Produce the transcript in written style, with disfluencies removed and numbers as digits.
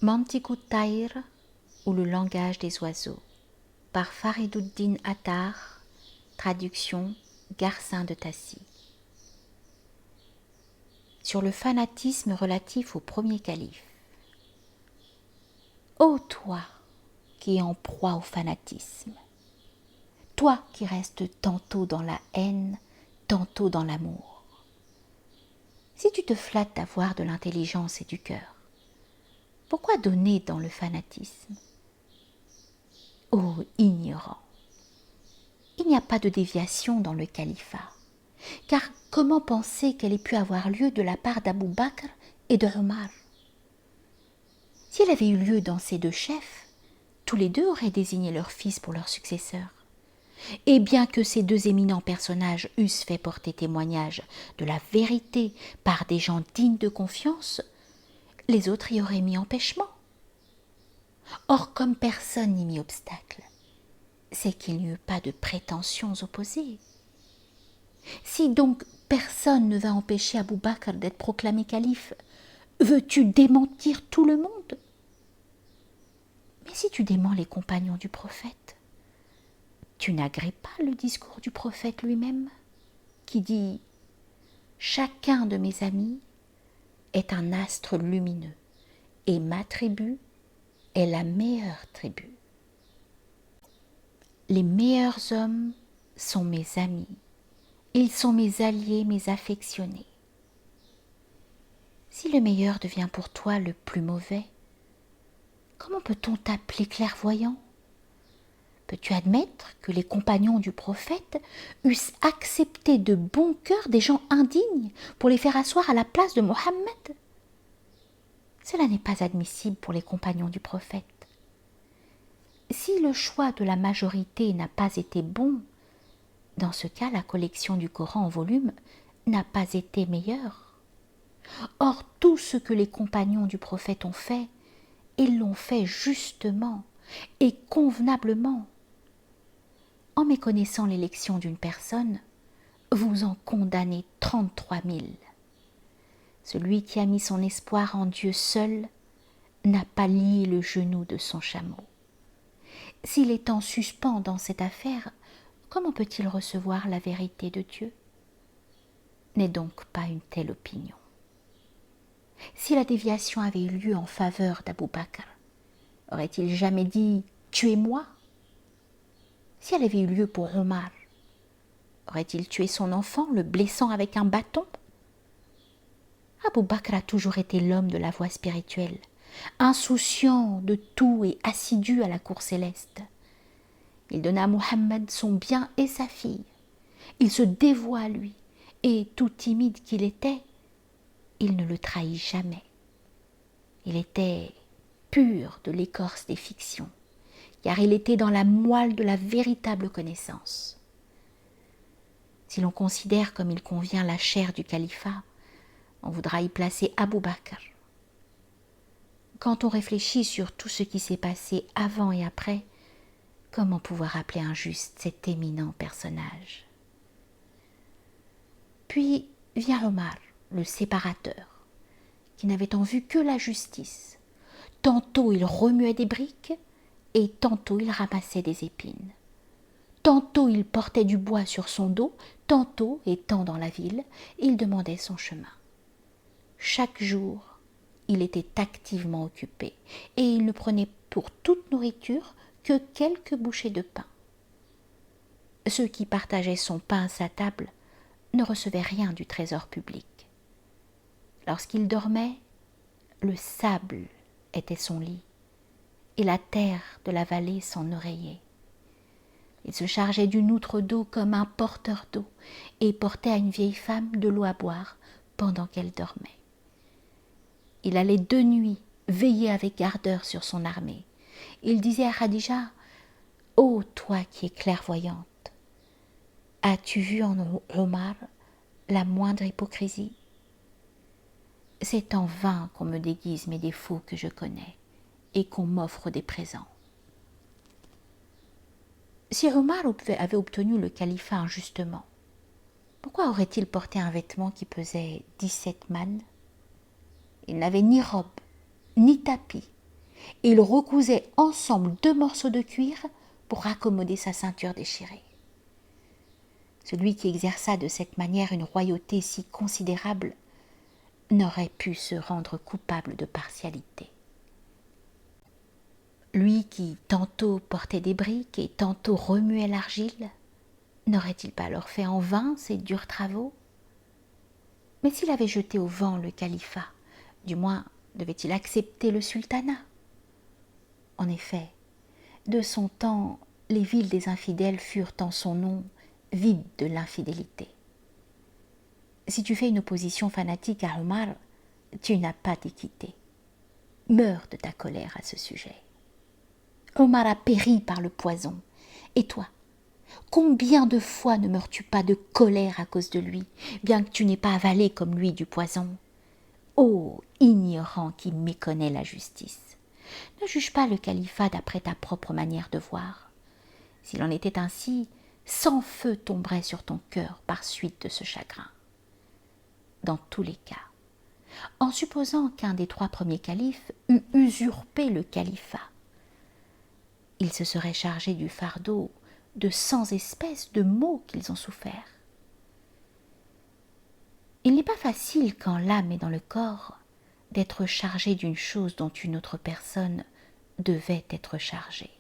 Mantiqut Tayr ou le langage des oiseaux par Fariduddin Attar, traduction Garcin de Tassy. Sur le fanatisme relatif au premier calife. Ô toi qui es en proie au fanatisme, toi qui restes tantôt dans la haine, tantôt dans l'amour. Si tu te flattes d'avoir de l'intelligence et du cœur, pourquoi donner dans le fanatisme? Ô ignorant, il n'y a pas de déviation dans le califat, car comment penser qu'elle ait pu avoir lieu de la part d'Abou Bakr et de Omar? Si elle avait eu lieu dans ces deux chefs, tous les deux auraient désigné leur fils pour leur successeur. Et bien que ces deux éminents personnages eussent fait porter témoignage de la vérité par des gens dignes de confiance, les autres y auraient mis empêchement. Or, comme personne n'y mit obstacle, c'est qu'il n'y eut pas de prétentions opposées. Si donc personne ne va empêcher Abou Bakr d'être proclamé calife, veux-tu démentir tout le monde? Mais si tu démens les compagnons du prophète, tu n'agrées pas le discours du prophète lui-même, qui dit « Chacun de mes amis est un astre lumineux, et ma tribu est la meilleure tribu. Les meilleurs hommes sont mes amis, ils sont mes alliés, mes affectionnés. Si le meilleur devient pour toi le plus mauvais, comment peut-on t'appeler clairvoyant? Peux-tu admettre que les compagnons du prophète eussent accepté de bon cœur des gens indignes pour les faire asseoir à la place de Mohammed? Cela n'est pas admissible pour les compagnons du prophète. Si le choix de la majorité n'a pas été bon, dans ce cas, la collection du Coran en volume n'a pas été meilleure. Or, tout ce que les compagnons du prophète ont fait, ils l'ont fait justement et convenablement. En méconnaissant l'élection d'une personne, vous en condamnez 33 000. Celui qui a mis son espoir en Dieu seul n'a pas lié le genou de son chameau. S'il est en suspens dans cette affaire, comment peut-il recevoir la vérité de Dieu? N'est donc pas une telle opinion. Si la déviation avait eu lieu en faveur d'Abou Bakr, aurait-il jamais dit « tuez-moi » ? Si elle avait eu lieu pour Omar, aurait-il tué son enfant, le blessant avec un bâton? Abou Bakr a toujours été l'homme de la voie spirituelle, insouciant de tout et assidu à la cour céleste. Il donna à Mohammed son bien et sa fille. Il se dévoua à lui, et tout timide qu'il était, il ne le trahit jamais. Il était pur de l'écorce des fictions, car il était dans la moelle de la véritable connaissance. Si l'on considère comme il convient la chair du califat, on voudra y placer Abou Bakr. Quand on réfléchit sur tout ce qui s'est passé avant et après, comment pouvoir appeler injuste cet éminent personnage? Puis vient Omar, le séparateur, qui n'avait en vue que la justice. Tantôt il remuait des briques, et tantôt il ramassait des épines. Tantôt il portait du bois sur son dos, tantôt, étant dans la ville, il demandait son chemin. Chaque jour, il était activement occupé, et il ne prenait pour toute nourriture que quelques bouchées de pain. Ceux qui partageaient son pain à sa table ne recevaient rien du trésor public. Lorsqu'il dormait, le sable était son lit, et la terre de la vallée son oreiller. Il se chargeait d'une outre d'eau comme un porteur d'eau, et portait à une vieille femme de l'eau à boire pendant qu'elle dormait. Il allait de nuit veiller avec ardeur sur son armée. Il disait à Khadija, « Ô toi qui es clairvoyante, as-tu vu en Omar la moindre hypocrisie? C'est en vain qu'on me déguise mes défauts que je connais et qu'on m'offre des présents. » Si Omar avait obtenu le califat injustement, pourquoi aurait-il porté un vêtement qui pesait 17 mannes? Il n'avait ni robe, ni tapis, et ils recousaient ensemble 2 morceaux de cuir pour accommoder sa ceinture déchirée. Celui qui exerça de cette manière une royauté si considérable n'aurait pu se rendre coupable de partialité. Lui qui tantôt portait des briques et tantôt remuait l'argile, n'aurait-il pas alors fait en vain ses durs travaux? Mais s'il avait jeté au vent le califat, du moins devait-il accepter le sultanat? En effet, de son temps, les villes des infidèles furent en son nom vides de l'infidélité. Si tu fais une opposition fanatique à Omar, tu n'as pas d'équité. Meurs de ta colère à ce sujet. Omar a péri par le poison. Et toi, combien de fois ne meurs-tu pas de colère à cause de lui, bien que tu n'aies pas avalé comme lui du poison? Ô ignorant qui méconnaît la justice, ne juge pas le califat d'après ta propre manière de voir. S'il en était ainsi, 100 feux tomberaient sur ton cœur par suite de ce chagrin. Dans tous les cas, en supposant qu'un des 3 premiers califes eût usurpé le califat, il se serait chargé du fardeau de 100 espèces de maux qu'ils ont souffert. Il n'est pas facile, quand l'âme est dans le corps, d'être chargé d'une chose dont une autre personne devait être chargée.